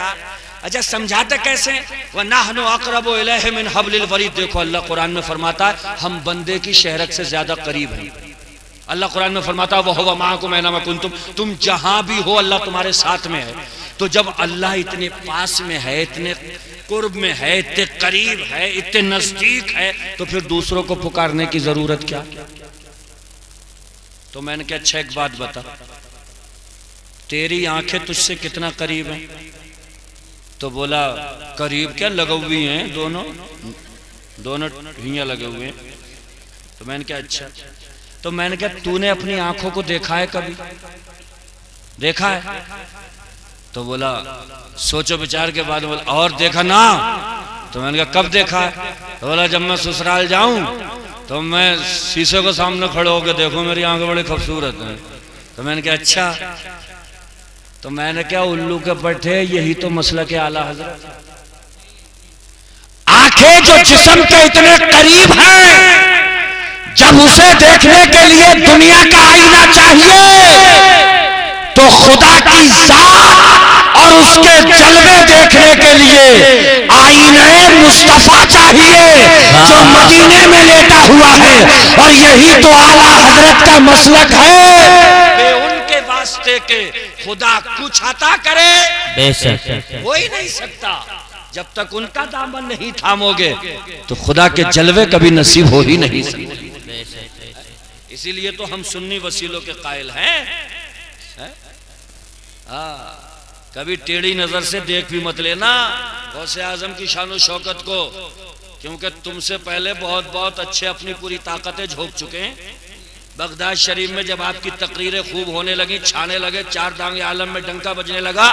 यार। अच्छा समझाते कैसे, वह नाहनु अक़रबु इलैहि मिन हब्लिल वरीद। देखो अल्लाह कुरान में फरमाता है हम बंदे की शहरक से ज्यादा करीब हैं। अल्लाह कुरान में फरमाता है वह हुवा माअकुम ऐनमा कुंतुम, तुम जहां भी हो अल्लाह तुम्हारे साथ में है। तो जब अल्लाह इतने पास में है, इतने कुर्ब में है, इतने करीब है, इतने नजदीक है, तो फिर दूसरों को पुकारने की जरूरत क्या। तो मैंने क्या अच्छा एक बात बता, तेरी आंखें तुझसे कितना करीब हैं? तो बोला करीब क्या, लगे हुए हैं, दोनों हियां लगे हुए हैं। तो मैंने क्या अच्छा, तो मैंने क्या तूने अपनी आंखों को देखा है कभी, देखा है? तो बोला सोचो विचार के बाद बोला और देखा ना। तो मैंने कहा कब देखा है? तो बोला जब मैं ससुराल जाऊं तो मैं शीशे को सामने खड़े होकर देखो मेरी आंखें बड़ी खूबसूरत हैं। तो मैंने कहा अच्छा। तो मैंने क्या उल्लू के पट्टे, यही तो मसला के आला हजरत। आंखें जो जिस्म के इतने करीब हैं, जब उसे देखने के लिए दुनिया का आईना चाहिए तो खुदा की जात और उसके जलवे देखने के लिए आईने मुस्तफा चाहिए जो मदीने में लेटा हुआ है। और यही तो आला हजरत का मसलक है, उनके वास्ते के खुदा कुछ अता करे बेशक हो ही नहीं सकता। जब तक उनका दामन नहीं थामोगे तो खुदा के जलवे कभी नसीब हो ही नहीं सकते। इसीलिए तो हम सुन्नी वसीलों के कायल हैं। कभी टेढ़ी नजर से देख भी मत लेना गौसे आजम की शान शौकत को, क्योंकि तुमसे पहले बहुत बहुत अच्छे अपनी पूरी ताकतें झोंक चुके हैं। बगदाद शरीफ में जब आपकी तकरीरें खूब होने लगी, छाने लगे, चार दांगे आलम में डंका बजने लगा,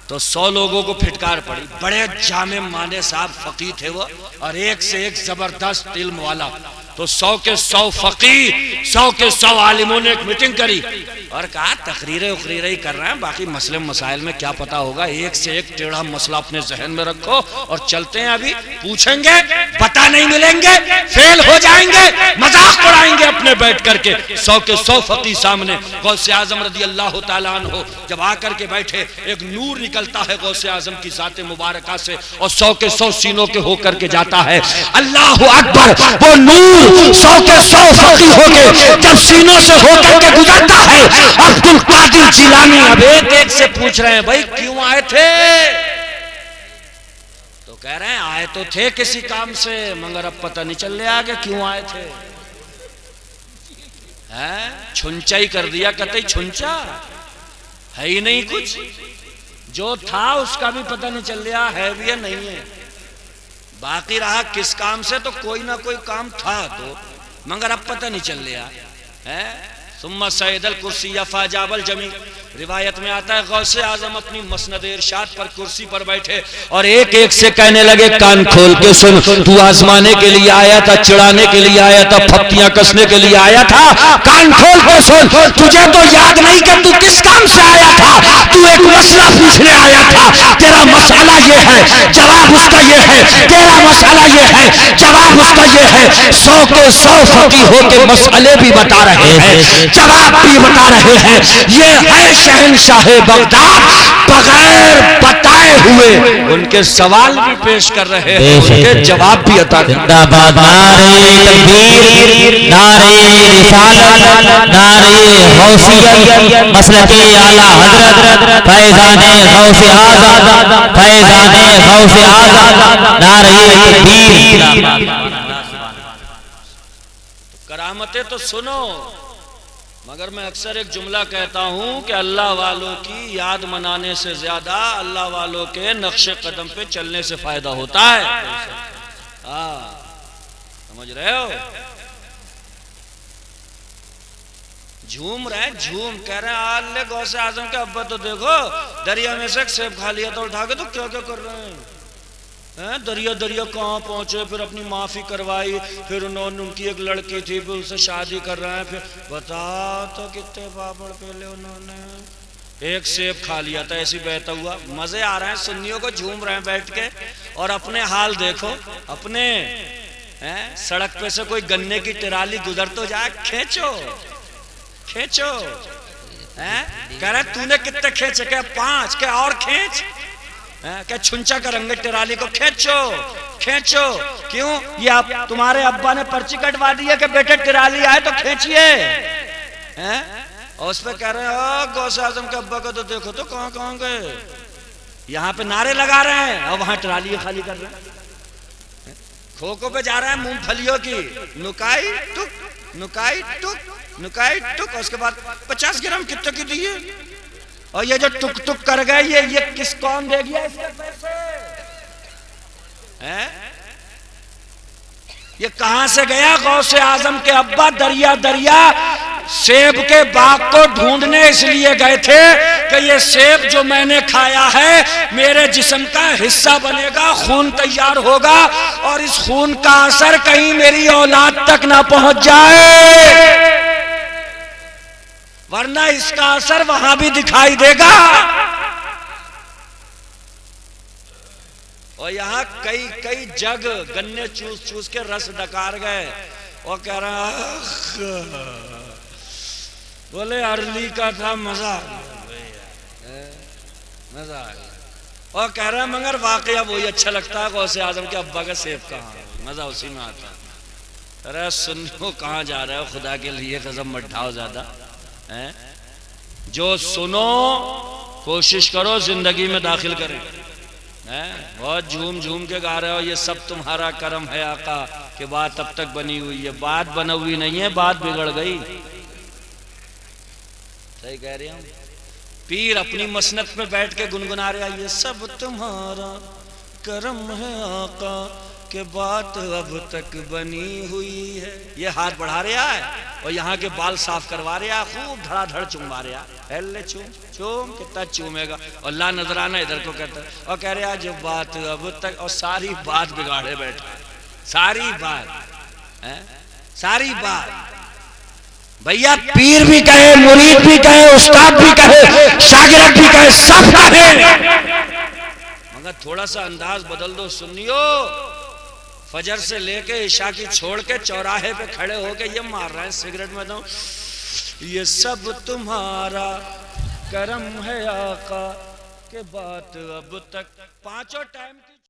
तो 100 लोगों को फिटकार पड़ी। बड़े जामे माने साहब फकीह थे वो, और एक से एक जबरदस्त इल्म वाला। तो 100 के 100 फकीह, 100 के 100 आलिमों ने एक मीटिंग करी और कहा तकरीरें उकरीरें ही कर रहे हैं, बाकी मसले मसाइल में क्या पता होगा, एक से एक टेढ़ा मसला अपने जहन में रखो और चलते हैं। अभी पूछेंगे पता नहीं मिलेंगे, फेल हो जाएंगे, मजाक उड़ाएंगे अपने बैठ करके। 100 के 100 फकीह सामने। गौसे आजम रदी अल्लाह तआला अन्हु जब आकर के बैठे, एक नूर निकलता है गौसे आजम की जाते मुबारका से और 100 के 100 सीनों के होकर के जाता है। अल्लाह अकबर, वो नूर 100 के 100 फकीह होके जब सीनों से होकर के गुजरता है, अब्दुल कादिर जिलानी अब एक से पूछ रहे हैं भाई क्यों आए थे? तो कह रहे हैं आए तो थे किसी काम से, मगर अब पता नहीं चल रहा आगे क्यों आए थे। छुंचा ही कर दिया, कतई छुंचा है ही नहीं कुछ, जो था उसका भी पता नहीं चल रहा है भी या नहीं है। बाकी रहा किस काम से, तो कोई ना कोई काम था तो, मगर अब पता नहीं चल रहा है। सुम्मा सैदल कुर्सी फाजाबल जमी, रिवायत में आता है गौसे आजम अपनी मसनद इरशाद पर कुर्सी पर बैठे और एक एक से कहने लगे कान खोल के सुन, तू आजमाने के लिए आया था, चिढ़ाने के लिए आया था, फप्तियां कसने के लिए आया था, कान खोल के सुन। तुझे तो याद नहीं कि तू किस काम से आया था, तू एक मसला पूछने आया था। तेरा मसाला ये है, जवाब उसका ये है, तेरा मसाला ये है, जवाब उसका ये है। 100 के 100 फकीह होके मसले भी बता रहे हैं, जवाब भी बता रहे हैं। ये है शहंशाह बगदाद, बगैर बताए हुए उनके सवाल भी पेश कर रहे हैं, उनके जवाब भी अता कर रहे हैं। नारे तकबीर, नारे रिसालत, नारे गौसियत, मसलके आला हजरत, फैज़ाने गौसे आज़म, फैज़ाने गौसे आज़म, नारे तकबीर। करामतें तो सुनो, मगर मैं अक्सर एक जुमला कहता हूं कि अल्लाह वालों की याद मनाने से ज्यादा अल्लाह वालों के नक्शे कदम पे चलने से फायदा होता है। समझ रहे हो? झूम रहे, झूम कह रहे हैं अल्लाह गौसे आजम के अब्बा तो देखो दरिया में से एक सेब खा लिया तो उठा के, तो क्या क्या कर रहे हैं? दरिया दरिया कहाँ पहुंचे, फिर अपनी माफी करवाई, फिर उन्होंने उनकी एक लड़की थी, फिर उससे शादी कर रहे हैं, फिर बता तो कितने पापड़ पहले उन्होंने एक सेब खा लिया था, ऐसी बहता हुआ। मजे आ रहे हैं सुन्नियों को, झूम रहे हैं बैठ के। और अपने हाल देखो अपने, सड़क पे से कोई गन्ने की टिराली गुजर तो जाए, खींचो खींचो, कह रहे तूने कितने खींचे? क्या 5? क्या और खींच? क्या छुंचा करेंगे टिराली को, खींचो खींचो। क्यों? ये आप तुम्हारे अब्बा ने पर्ची कटवा दी है कि बेटे टिराली आए तो खींचिए। और उस पर कह रहे हैं गौसे आजम के अब्बा को तो देखो तो कहां कहां गए, यहाँ पे नारे लगा रहे हैं और वहां टिराली खाली कर रहे हैं। खोखो पे जा रहे हैं मूंगफलियों की, नुकाई टुक नुकाई टुक नुकाई टुक। उसके बाद 50 ग्राम कितने की दिए, और ये जो टुक टुक कर गए ये किस कौन दे गया इसके पैसे हैं? ये कहां से गया? गौसे आजम के अब्बा दरिया दरिया सेब के बाग को ढूंढने इसलिए गए थे कि ये सेब जो मैंने खाया है मेरे जिस्म का हिस्सा बनेगा, खून तैयार होगा, और इस खून का असर कहीं मेरी औलाद तक ना पहुंच जाए, वरना इसका असर वहां भी दिखाई देगा। और यहाँ कई कई जग गन्ने चूस चूस के रस डकार गए और कह रहा बोले अरली का था मजा मजा आ गया। और कह रहा है मगर वाकया वही अच्छा लगता है गौसे आजम के अब्बा का सेब कहाँ, मजा उसी में आता है। अरे सुनो कहाँ जा रहे हो, खुदा के लिए कसम मत ढाओ ज्यादा है। जो सुनो कोशिश करो जिंदगी में दाखिल करें। बहुत झूम झूम के गा रहे हो, ये सब तुम्हारा करम है आका कि बात अब तक बनी हुई है। बात बना हुई नहीं है, बात बिगड़ गई। सही कह रहे हैं। पीर अपनी मसनत में बैठ के गुनगुना रहा है, ये सब तुम्हारा करम है आका कि बात अब तक बनी हुई है। ये हाथ बढ़ा रहा है और यहाँ के बाल साफ करवा रहा है, खूब धड़ाधड़ चुमवा रहा है। ले चूम चूम, कितना चूमेगा। और ला नजराना इधर को कहता है और कह रहा है जो बात अब तक, और सारी बात बिगाड़े बैठा है, सारी बात है, सारी बात। भैया पीर भी कहे, मुरीद भी कहे, उस्ताद भी कहे, शागिर्द भी कहे, सब कहे, मगर थोड़ा सा अंदाज बदल दो सुनियो। फजर से लेके इशा की छोड़ के चौराहे पे खड़े होके ये मार रहे हैं सिगरेट में, तो ये सब तुम्हारा करम है आका के बात अब तक। पांचों टाइम की